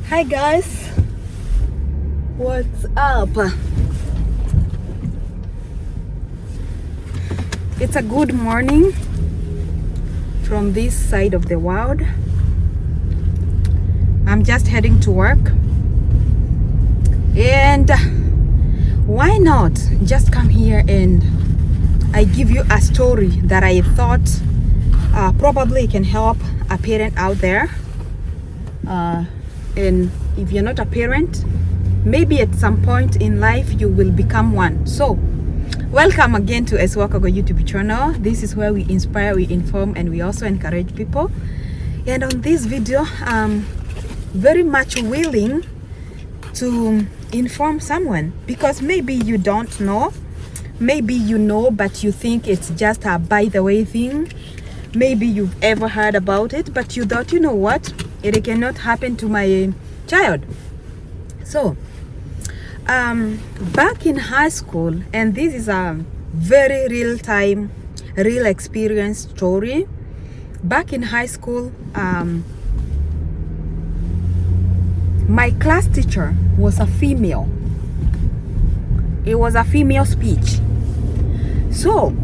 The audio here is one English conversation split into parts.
Hi guys, what's up? It's a good morning from this side of the world. I'm just heading to work, and why not just come here and I give you a story that I thought probably can help a parent out there. And if you're not a parent, maybe at some point in life you will become one. So welcome again to Eswakago YouTube channel. This is where we inspire, we inform, and we also encourage people. And on this video, I'm very much willing to inform someone, because maybe you don't know, maybe you know but you think it's just a by the way thing. Maybe you've ever heard about it, but you thought, you know what, it cannot happen to my child. So back in high school, and this is a very real experience story. Back in high school, my class teacher was a female. It was a female speech. So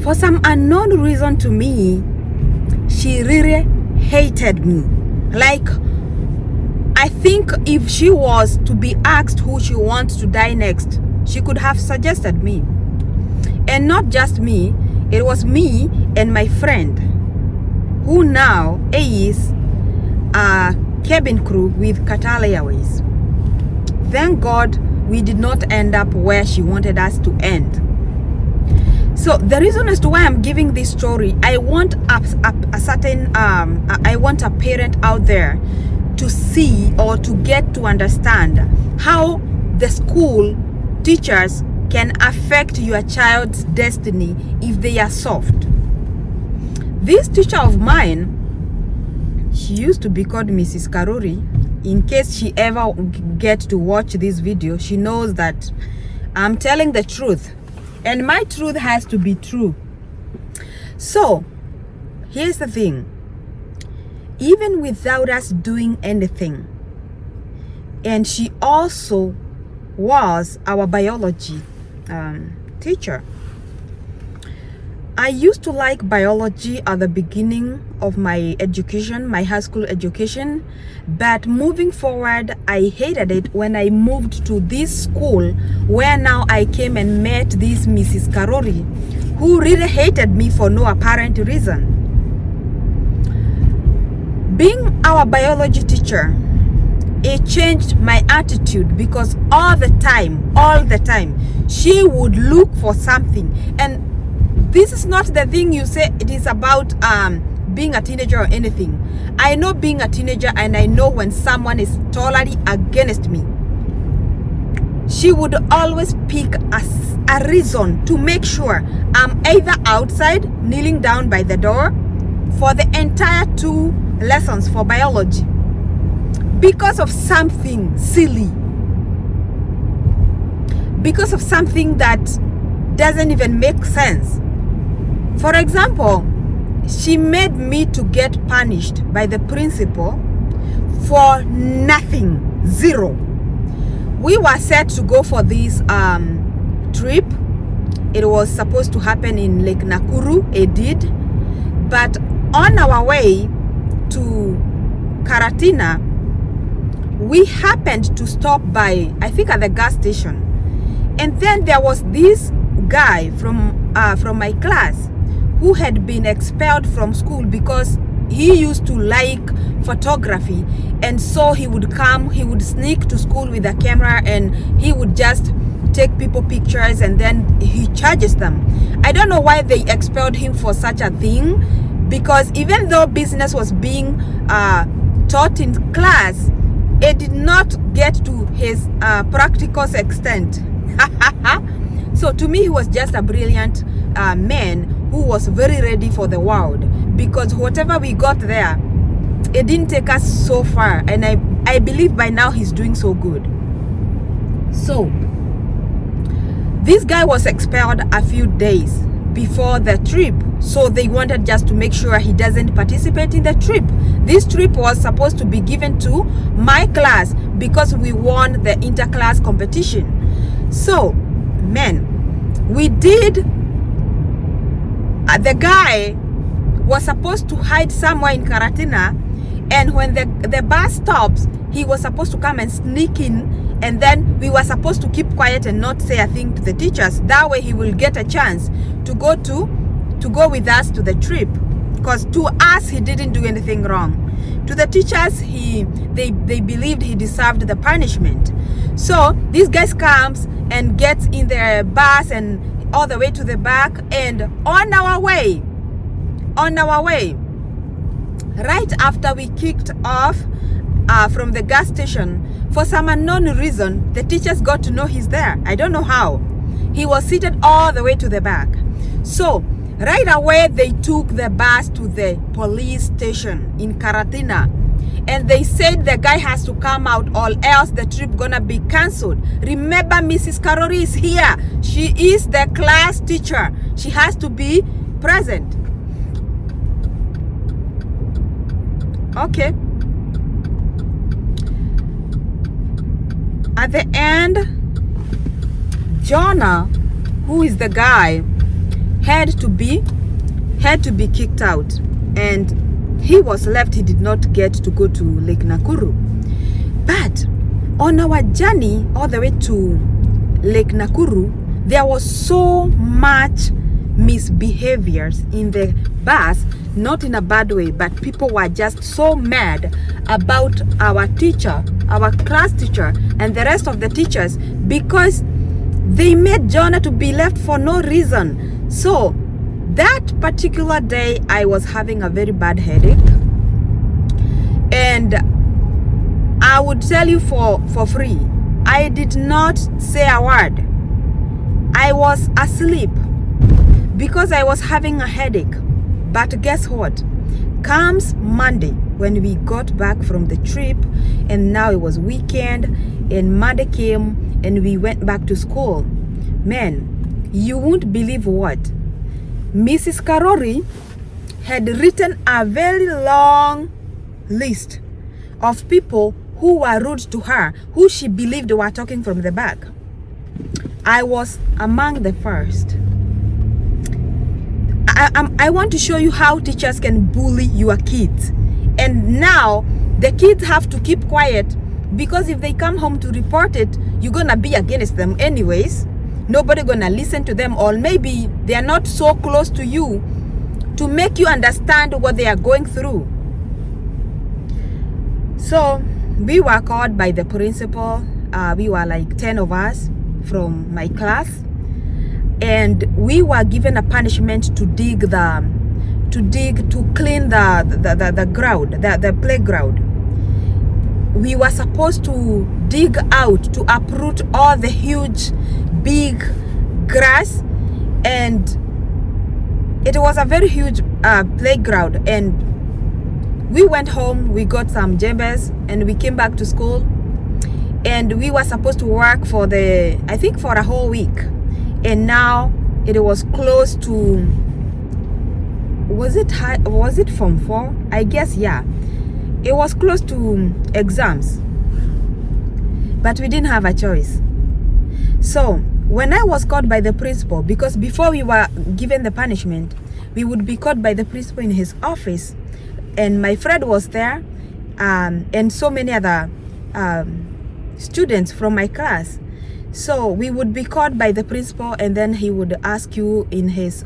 for some unknown reason to me, she really hated me. Like, I think if she was to be asked who she wants to die next, she could have suggested me. And not just me, it was me and my friend, who now is a cabin crew with Qatar Airways. Thank God we did not end up where she wanted us to end. So the reason as to why I'm giving this story, I want I want a parent out there to see or to get to understand how the school teachers can affect your child's destiny if they are soft. This teacher of mine, she used to be called Mrs. Karuri. In case she ever get to watch this video, she knows that I'm telling the truth. And my truth has to be true. So, here's the thing. Even without us doing anything, and she also was our biology teacher. I used to like biology at the beginning of my education, my high school education, but moving forward, I hated it when I moved to this school, where now I came and met this Mrs. Karori, who really hated me for no apparent reason. Being our biology teacher, it changed my attitude, because all the time, she would look for something. And this is not the thing you say it is about being a teenager or anything. I know being a teenager, and I know when someone is totally against me. She would always pick a reason to make sure I'm either outside, kneeling down by the door for the entire 2 lessons for biology, because of something silly, because of something that doesn't even make sense. For example, she made me to get punished by the principal for nothing, zero. We were set to go for this trip. It was supposed to happen in Lake Nakuru. It did. But on our way to Karatina, we happened to stop by, I think, at the gas station. And then there was this guy from my class who had been expelled from school because he used to like photography, and so he would sneak to school with a camera, and he would just take people pictures, and then he charges them. I don't know why they expelled him for such a thing, because even though business was being taught in class, it did not get to his practical extent. So to me, he was just a brilliant man who was very ready for the world, because whatever we got there, it didn't take us so far, and I believe by now he's doing so good. So this guy was expelled a few days before the trip, so they wanted just to make sure he doesn't participate in the trip. This trip was supposed to be given to my class because we won the inter-class competition. So, man, we did. The guy was supposed to hide somewhere in Karatina, and when the bus stops, he was supposed to come and sneak in, and then we were supposed to keep quiet and not say a thing to the teachers. That way he will get a chance to go with us to the trip, because to us he didn't do anything wrong. To the teachers, they believed he deserved the punishment. So this guy comes and gets in the bus and all the way to the back, and on our way, right after we kicked off from the gas station, for some unknown reason, the teachers got to know he's there. I don't know how. He was seated all the way to the back. So right away, they took the bus to the police station in Karatina, and they said the guy has to come out, or else the trip gonna be cancelled. Remember, Mrs. Karori is here. She is the class teacher. She has to be present. Okay. At the end, Jonah, who is the guy, had to be kicked out, and he was left. He did not get to go to Lake Nakuru. But on our journey all the way to Lake Nakuru, there was so much misbehaviors in the bus, not in a bad way, but people were just so mad about our teacher, our class teacher, and the rest of the teachers, because they made Jonah to be left for no reason. So that particular day, I was having a very bad headache, and I would tell you for free, I did not say a word. I was asleep because I was having a headache. But guess what? Comes Monday, when we got back from the trip, and now it was weekend, and Monday came and we went back to school. Man, you won't believe what Mrs. Karori had written a very long list of people who were rude to her, who she believed were talking from the back. I was among the first. I want to show you how teachers can bully your kids. And now the kids have to keep quiet, because if they come home to report it, you're gonna be against them anyways. Nobody gonna listen to them, or maybe they are not so close to you to make you understand what they are going through. So we were called by the principal. We were like 10 of us from my class, and we were given a punishment to clean the ground, the playground. We were supposed to dig out, to uproot all the huge big grass, and it was a very huge playground. And we went home, we got some jembes, and we came back to school, and we were supposed to work for for a whole week. And now it was close to, was it Form 4? I guess, yeah. It was close to exams, but we didn't have a choice. So when I was called by the principal, because before we were given the punishment, we would be called by the principal in his office, and my friend was there, and so many other students from my class. So we would be called by the principal, and then he would ask you in his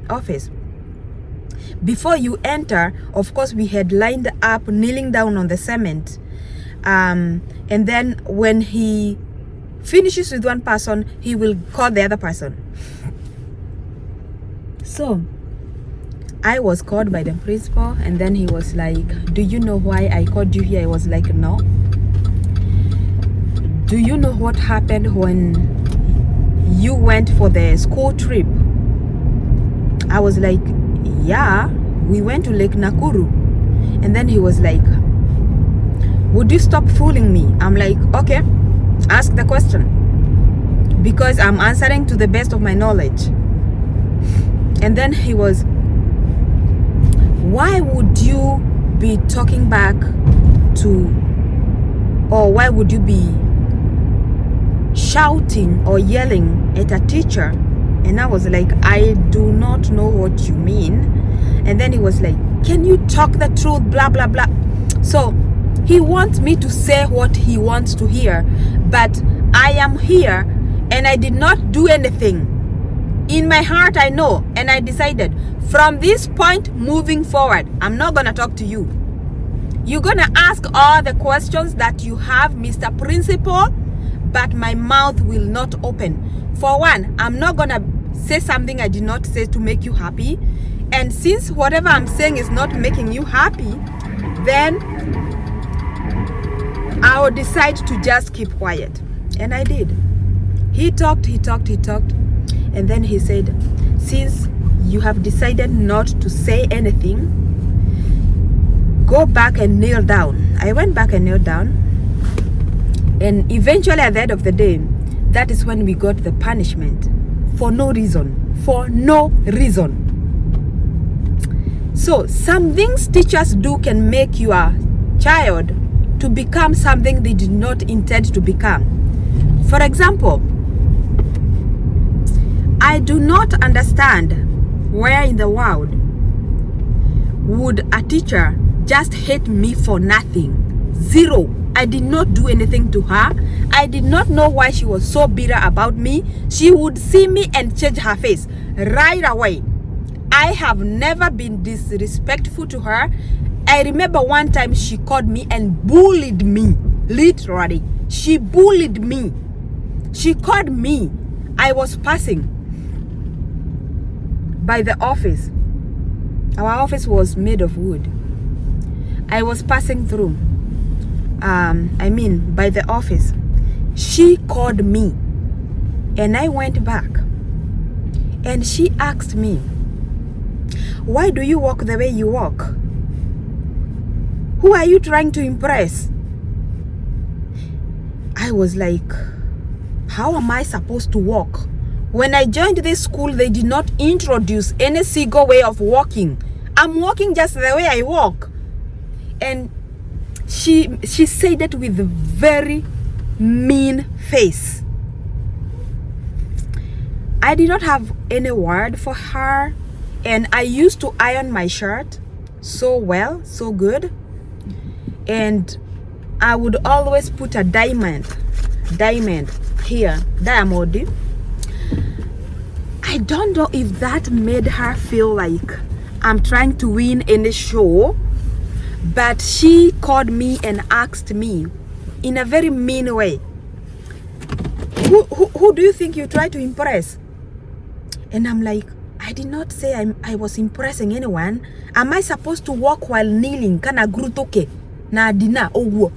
office. Before you enter, of course, we had lined up, kneeling down on the cement. And then when he finishes with one person, he will call the other person. So I was called by the principal, and then he was like, "Do you know why I called you here?" I was like, "No." "Do you know what happened when you went for the school trip?" I was like, "Yeah, we went to Lake Nakuru." And then he was like, "Would you stop fooling me?" I'm like, "Okay, ask the question, because I'm answering to the best of my knowledge." And then he was, "Why would you be talking back to, or why would you be shouting or yelling at a teacher? And I was like, I do not know what you mean. And then he was like, can you talk the truth, blah blah blah. So he wants me to say what he wants to hear, but I am here and I did not do anything. In my heart I know, and I decided from this point moving forward, I'm not gonna talk to you. You're gonna ask all the questions that you have, Mr. Principal, but my mouth will not open. For one, I'm not gonna say something I did not say to make you happy. And since whatever I'm saying is not making you happy, then I will decide to just keep quiet. And I did. He talked. And then he said, since you have decided not to say anything, go back and kneel down. I went back and knelt down. And eventually at the end of the day, that is when we got the punishment. For no reason. For no reason. So some things teachers do can make your child to become something they did not intend to become. For example, I do not understand where in the world would a teacher just hate me for nothing. Zero. I did not do anything to her. I did not know why she was so bitter about me. She would see me and change her face right away. I have never been disrespectful to her. I remember one time she called me and bullied me. Literally. She bullied me. She called me. I was passing by the office. Our office was made of wood. I was passing through. By the office. She called me. And I went back. And she asked me, why do you walk the way you walk? Who are you trying to impress? I was like, how am I supposed to walk? When I joined this school, they did not introduce any single way of walking. I'm walking just the way I walk. And she said it with a very mean face. I did not have any word for her. And I used to iron my shirt so well, so good. And I would always put a diamond here, diamond. I don't know if that made her feel like I'm trying to win any show, but she called me and asked me in a very mean way, who do you think you try to impress? And I'm like, I did not say I was impressing anyone. Am I supposed to walk while kneeling? Kana grutoke na dina owo.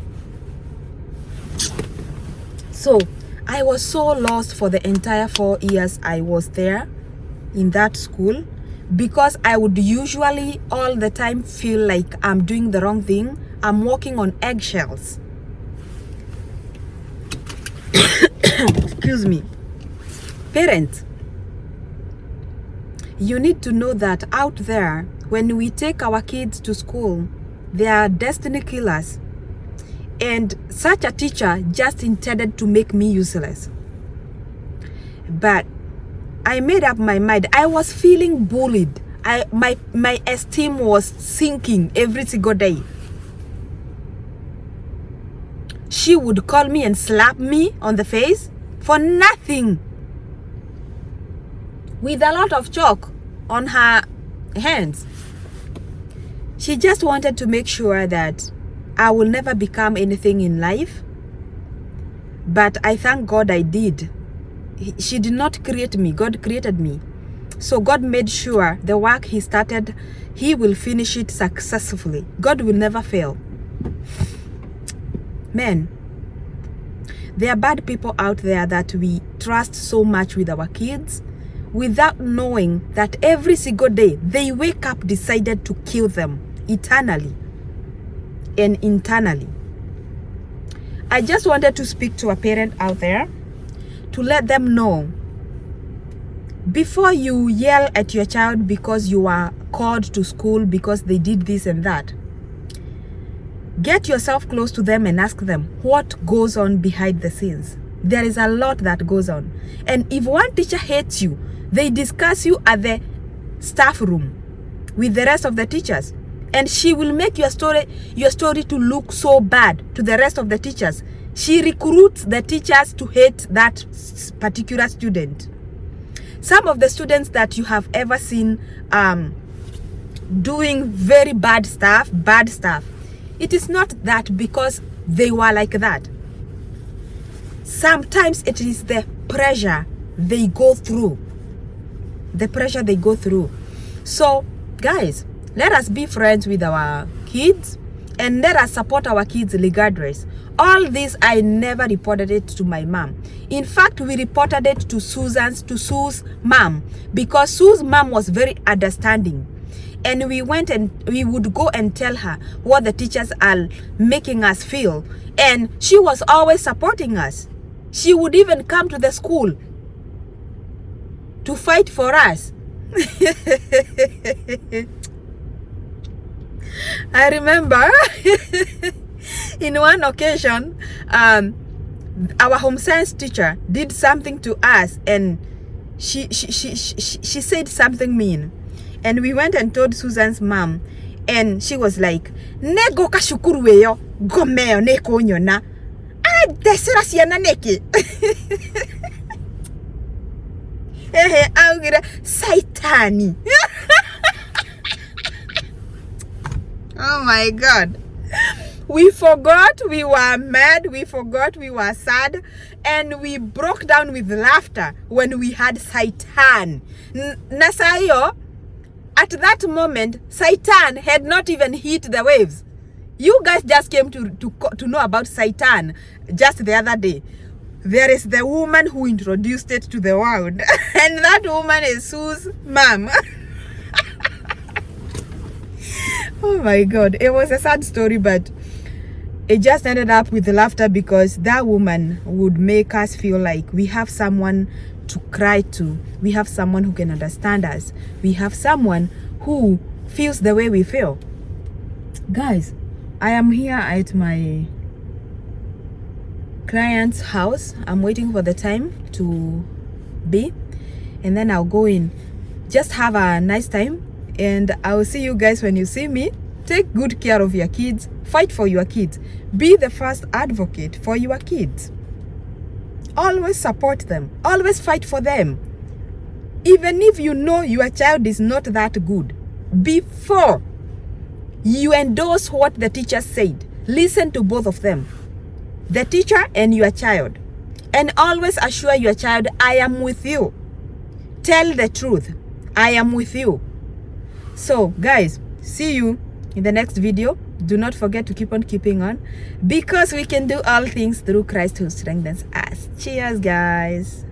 So I was so lost for the entire 4 years I was there in that school, because I would usually all the time feel like I'm doing the wrong thing. I'm walking on eggshells. Excuse me. Parents, you need to know that out there, when we take our kids to school, they are destiny killers. And such a teacher just intended to make me useless. But I made up my mind. I was feeling bullied. My esteem was sinking every single day. She would call me and slap me on the face for nothing, with a lot of chalk on her hands. She just wanted to make sure that I will never become anything in life. But I thank God I did. She did not create me. God created me. So God made sure the work he started, he will finish it successfully. God will never fail. Men, there are bad people out there that we trust so much with our kids, without knowing that every single day they wake up decided to kill them eternally and internally. I just wanted to speak to a parent out there to let them know, before you yell at your child because you are called to school because they did this and that, Get yourself close to them and ask them what goes on behind the scenes. There is a lot that goes on. And if one teacher hates you, they discuss you at the staff room with the rest of the teachers. And she will make your story to look so bad to the rest of the teachers. She recruits the teachers to hate that particular student. Some of the students that you have ever seen doing very bad stuff, it is not that because they were like that. Sometimes it is the pressure they go through. So, guys, let us be friends with our kids and let us support our kids regardless. All this, I never reported it to my mom. In fact, we reported it to Sue's mom, because Sue's mom was very understanding. And we went and we would go and tell her what the teachers are making us feel. And she was always supporting us. She would even come to the school to fight for us. I remember in one occasion, our home science teacher did something to us, and she said something mean, and we went and told Susan's mom, and she was like, "Nego kashukuru weyo gomeo neko nyona ah desira siana neki." Ehe augira saitani. Oh my God. We forgot we were mad, we forgot we were sad, and we broke down with laughter when we had Satan. Nasayo, at that moment, Satan had not even hit the waves. You guys just came to know about Satan just the other day. There is the woman who introduced it to the world, and that woman is Sue's mom. Oh my God, it was a sad story, but it just ended up with laughter because that woman would make us feel like we have someone to cry to. We have someone who can understand us. We have someone who feels the way we feel. Guys, I am here at my client's house. I'm waiting for the time to be, and then I'll go in. Just have a nice time. And I will see you guys when you see me. Take good care of your kids. Fight for your kids. Be the first advocate for your kids. Always support them. Always fight for them. Even if you know your child is not that good, before you endorse what the teacher said, listen to both of them, the teacher and your child, and always assure your child, I am with you. Tell the truth. I am with you. So guys, see you in the next video. Do not forget to keep on keeping on, because we can do all things through Christ who strengthens us. Cheers, guys.